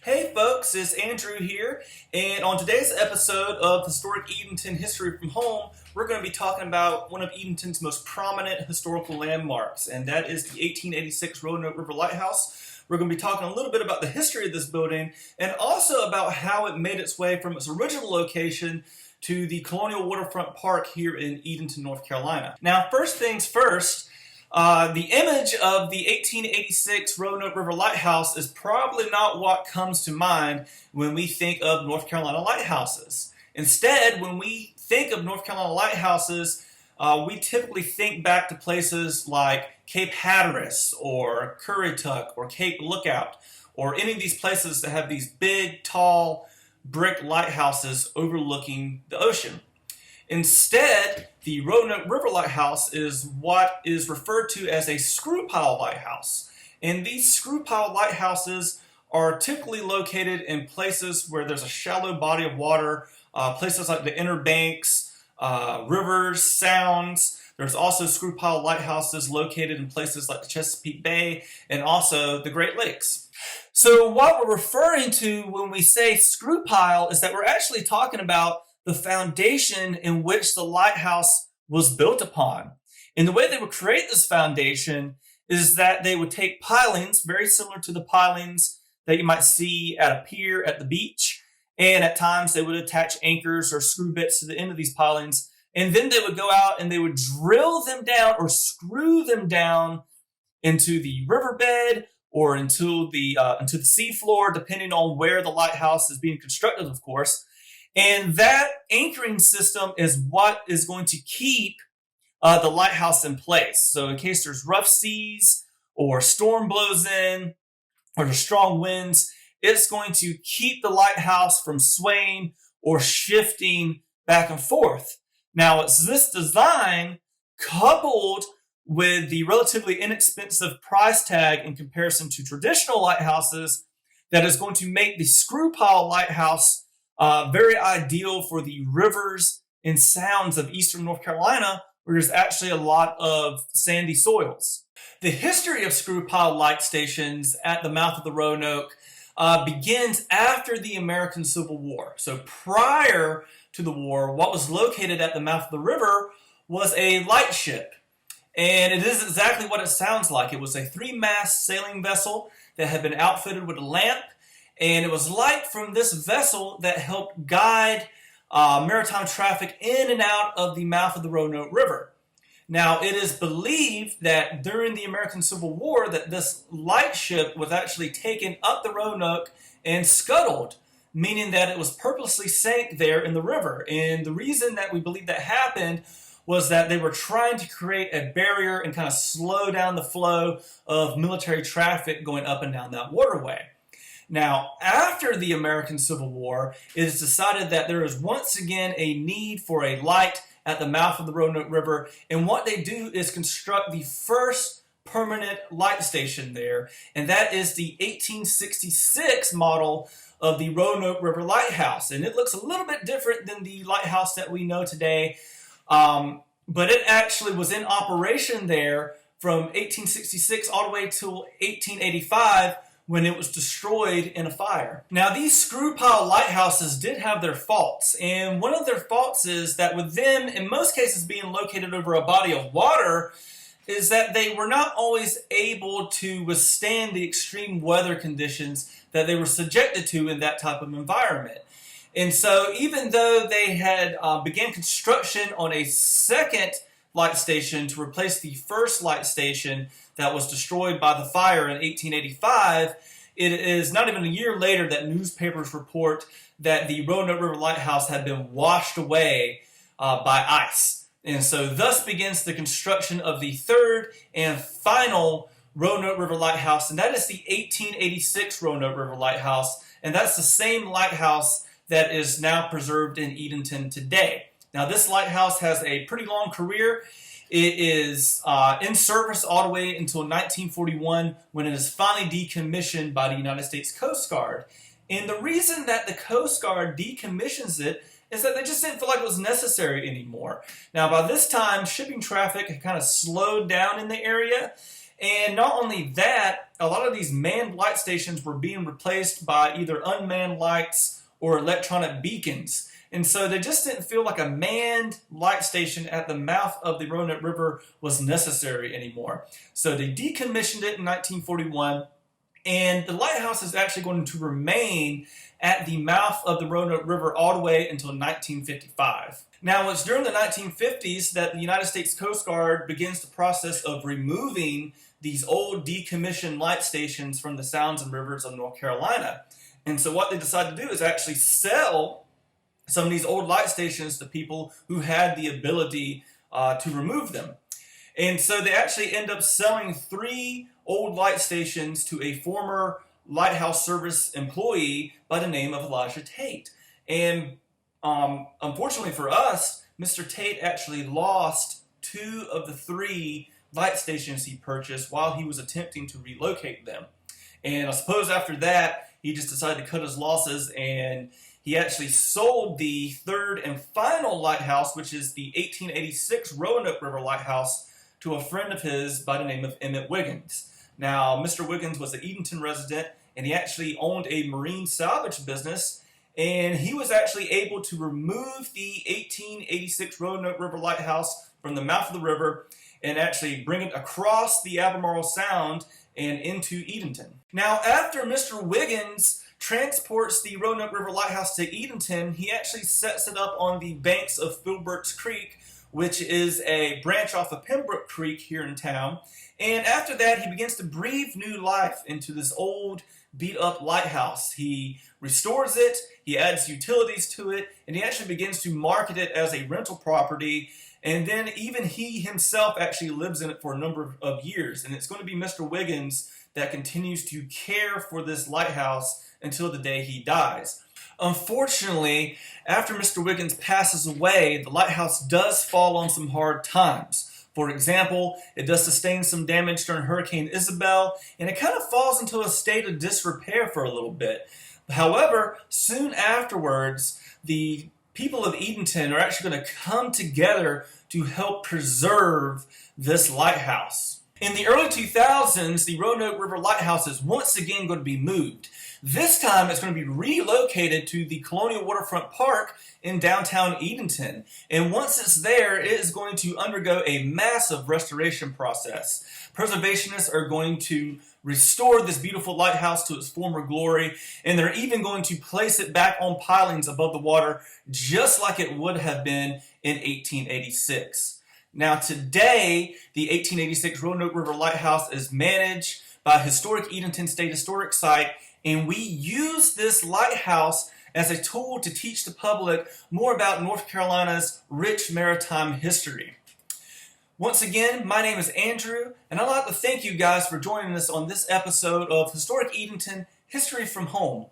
Hey folks, it's Andrew here, and on today's episode of Historic Edenton History from Home, we're going to be talking about one of Edenton's most prominent historical landmarks, and that is the 1886 Roanoke River Lighthouse. We're going to be talking a little bit about the history of this building, and also about how it made its way from its original location to the Colonial Waterfront Park here in Edenton, North Carolina. Now, first things first, the image of the 1886 Roanoke River Lighthouse is probably not what comes to mind when we think of North Carolina lighthouses. Instead, when we think of North Carolina lighthouses, we typically think back to places like Cape Hatteras or Currituck or Cape Lookout, or any of these places that have these big, tall brick lighthouses overlooking the ocean. Instead, the Roanoke River Lighthouse is what is referred to as a screw pile lighthouse. And these screw pile lighthouses are typically located in places where there's a shallow body of water, places like the Inner Banks, rivers, sounds. There's also screw pile lighthouses located in places like the Chesapeake Bay and also the Great Lakes. So what we're referring to when we say screw pile is that we're actually talking about the foundation in which the lighthouse was built upon. And the way they would create this foundation is that they would take pilings, very similar to the pilings that you might see at a pier at the beach, and at times they would attach anchors or screw bits to the end of these pilings, and then they would go out and they would drill them down or screw them down into the riverbed or into the seafloor, depending on where the lighthouse is being constructed, of course. And that anchoring system is what is going to keep the lighthouse in place. So in case there's rough seas or storm blows in or there's strong winds, it's going to keep the lighthouse from swaying or shifting back and forth. Now, it's this design coupled with the relatively inexpensive price tag in comparison to traditional lighthouses that is going to make the screw pile lighthouse very ideal for the rivers and sounds of eastern North Carolina, where there's actually a lot of sandy soils. The history of screw pile light stations at the mouth of the Roanoke begins after the American Civil War. So prior to the war, what was located at the mouth of the river was a lightship. And it is exactly what it sounds like. It was a 3-mast sailing vessel that had been outfitted with a lamp. And it was light from this vessel that helped guide maritime traffic in and out of the mouth of the Roanoke River. Now, it is believed that during the American Civil War that this lightship was actually taken up the Roanoke and scuttled, meaning that it was purposely sank there in the river. And the reason that we believe that happened was that they were trying to create a barrier and kind of slow down the flow of military traffic going up and down that waterway. Now, after the American Civil War, it is decided that there is once again a need for a light at the mouth of the Roanoke River, and what they do is construct the first permanent light station there, and that is the 1866 model of the Roanoke River Lighthouse. And it looks a little bit different than the lighthouse that we know today, but it actually was in operation there from 1866 all the way till 1885, when it was destroyed in a fire. Now, these screw pile lighthouses did have their faults, and one of their faults is that with them, in most cases being located over a body of water, is that they were not always able to withstand the extreme weather conditions that they were subjected to in that type of environment. And so even though they had began construction on a second light station to replace the first light station that was destroyed by the fire in 1885, it is not even a year later that newspapers report that the Roanoke River Lighthouse had been washed away by ice. And so thus begins the construction of the third and final Roanoke River Lighthouse, and that is the 1886 Roanoke River Lighthouse, and that's the same lighthouse that is now preserved in Edenton today. Now, this lighthouse has a pretty long career. It is in service all the way until 1941, when it is finally decommissioned by the United States Coast Guard. And the reason that the Coast Guard decommissions it is that they just didn't feel like it was necessary anymore. Now, by this time, shipping traffic had kind of slowed down in the area, And not only that, a lot of these manned light stations were being replaced by either unmanned lights or electronic beacons. And so they just didn't feel like a manned light station at the mouth of the Roanoke River was necessary anymore. So they decommissioned it in 1941, and the lighthouse is actually going to remain at the mouth of the Roanoke River all the way until 1955. Now, it's during the 1950s that the United States Coast Guard begins the process of removing these old decommissioned light stations from the sounds and rivers of North Carolina. And so what they decided to do is actually sell some of these old light stations to people who had the ability to remove them. And so they actually end up selling 3 old light stations to a former lighthouse service employee by the name of Elijah Tate. And unfortunately for us, Mr. Tate actually lost 2 of the 3 light stations he purchased while he was attempting to relocate them. And I suppose after that, he just decided to cut his losses, and he actually sold the 3rd and final lighthouse, which is the 1886 Roanoke River Lighthouse, to a friend of his by the name of Emmett Wiggins. Now, Mr. Wiggins was an Edenton resident, and he actually owned a marine salvage business, and he was actually able to remove the 1886 Roanoke River Lighthouse from the mouth of the river and actually bring it across the Albemarle Sound and into Edenton. Now, after Mr. Wiggins transports the Roanoke River Lighthouse to Edenton, he actually sets it up on the banks of Filbert's Creek, which is a branch off of Pembroke Creek here in town. And after that, he begins to breathe new life into this old, beat-up lighthouse. He restores it, he adds utilities to it, and he actually begins to market it as a rental property. And then even he himself actually lives in it for a number of years. And it's going to be Mr. Wiggins that continues to care for this lighthouse until the day he dies. Unfortunately, after Mr. Wiggins passes away, the lighthouse does fall on some hard times. For example, it does sustain some damage during Hurricane Isabel, and it kind of falls into a state of disrepair for a little bit. However, soon afterwards, the people of Edenton are actually going to come together to help preserve this lighthouse. In the early 2000s, the Roanoke River Lighthouse is once again going to be moved. This time, it's going to be relocated to the Colonial Waterfront Park in downtown Edenton. And once it's there, it is going to undergo a massive restoration process. Preservationists are going to restore this beautiful lighthouse to its former glory, and they're even going to place it back on pilings above the water, just like it would have been in 1886. Now today, the 1886 Roanoke River Lighthouse is managed by Historic Edenton State Historic Site, and we use this lighthouse as a tool to teach the public more about North Carolina's rich maritime history. Once again, my name is Andrew, and I'd like to thank you guys for joining us on this episode of Historic Edenton History from Home.